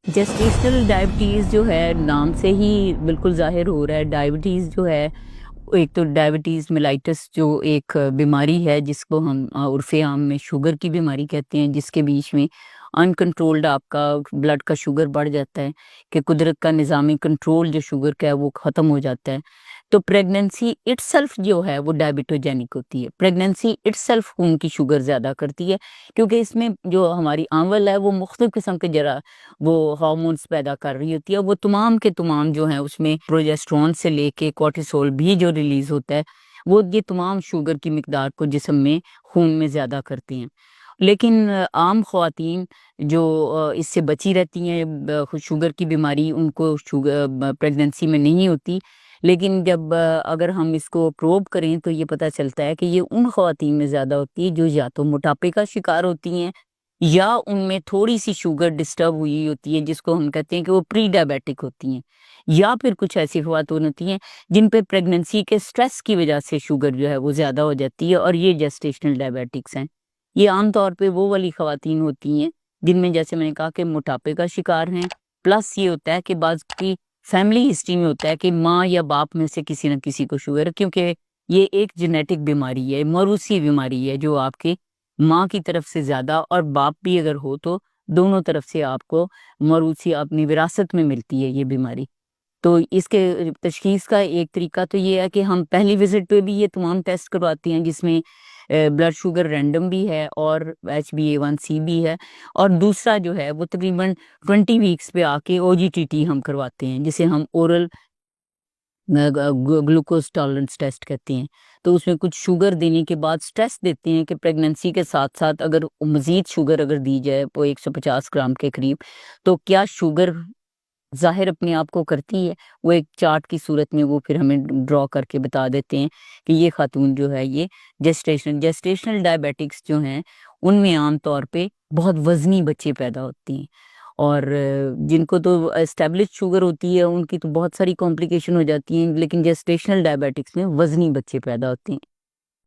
Gestational diabetes जो है नाम से ही बिल्कुल ज़ाहिर हो रहा है। डायबिटीज़ जो है एक तो डायबिटीज़ मेलाइटस जो एक बीमारी है जिसको हम उर्फ़े आम में शुगर की बीमारी कहते हैं, जिसके बीच में अनकंट्रोल्ड आपका ब्लड का शुगर बढ़ जाता है कि कुदरत का निज़ामी कंट्रोल जो शुगर का है वो ख़त्म हो जाता है। तो प्रेगनेंसी इटसेल्फ जो है वो डायबिटोजेनिक होती है। प्रेगनेंसी इटसेल्फ खून की शुगर ज़्यादा करती है, क्योंकि इसमें जो हमारी आंवल है वो मुख्तलिफ किस्म के जरा वो हार्मोन्स पैदा कर रही होती है। वो तमाम के तमाम जो हैं उसमें प्रोजेस्टेरोन से लेके कॉर्टिसोल भी जो रिलीज़ होता है, वो ये तमाम शुगर की मिकदार को जिस्म में खून में ज़्यादा करती हैं। लेकिन आम ख़वातीन जो इससे बची रहती हैं, शुगर की बीमारी उनको प्रेगनेंसी में नहीं होती। लेकिन जब अगर हम इसको प्रोब करें तो ये पता चलता है कि ये उन ख़वातीन में ज़्यादा होती है जो या तो मोटापे का शिकार होती हैं या उनमें थोड़ी-सी शुगर डिस्टर्ब हुई होती है, जिसको हम कहते हैं कि वो प्री डायबिटिक होती हैं। या फिर कुछ ऐसी ख़वातून होती हैं जिन पे प्रेगनेंसी के स्ट्रेस की वज़ह से शुगर जो है वो ज़्यादा हो जाती है, और ये जेस्टेशनल डायबिटिक्स हैं। ये आम तौर पे वो वाली ख़वातीन होती हैं जिनमें, जैसे मैंने कहा, कि मोटापे का शिकार हैं, प्लस ये होता है कि बाज़ की फैमिली हिस्ट्री में होता है कि माँ या बाप में से किसी न किसी को शुगर है, क्योंकि ये एक जेनेटिक बीमारी है, मौरूसी बीमारी है जो आपके माँ की तरफ से ज़्यादा और बाप भी अगर हो तो दोनों तरफ से आपको मौरूसी अपनी विरासत में मिलती है ये बीमारी। तो इसके तशख़ीस का एक तरीका तो ये है कि हम पहली विज़िट पे भी ये तमाम टेस्ट करवाते हैं, जिसमें ब्लड शुगर रैंडम भी है और HbA1c भी है, और दूसरा जो है वो तकरीबन 20 वीक्स पे आके OGTT हम करवाते हैं, जिसे हम ओरल ग्लूकोज टॉलरेंस टेस्ट कहते हैं। तो उसमें कुछ शुगर देने के बाद स्ट्रेस देते हैं कि प्रेगनेंसी के साथ साथ अगर मज़ीद शुगर अगर दी जाए वो 150 ग्राम के करीब, तो क्या शुगर ज़ाहिर अपने आप को करती है। वो एक चार्ट की सूरत में वो फिर हमें ड्रॉ करके बता देते हैं कि ये खातून जो है ये जेस्टेशनल डायबिटिक्स जो हैं उनमें आम तौर पे बहुत वज़नी बच्चे पैदा होते हैं, और जिनको तो एस्टेब्लिश शुगर होती है उनकी तो बहुत सारी कॉम्प्लिकेशन हो जाती हैं, लेकिन जेस्टेशनल डायबिटिक्स में वज़नी बच्चे पैदा होते हैं।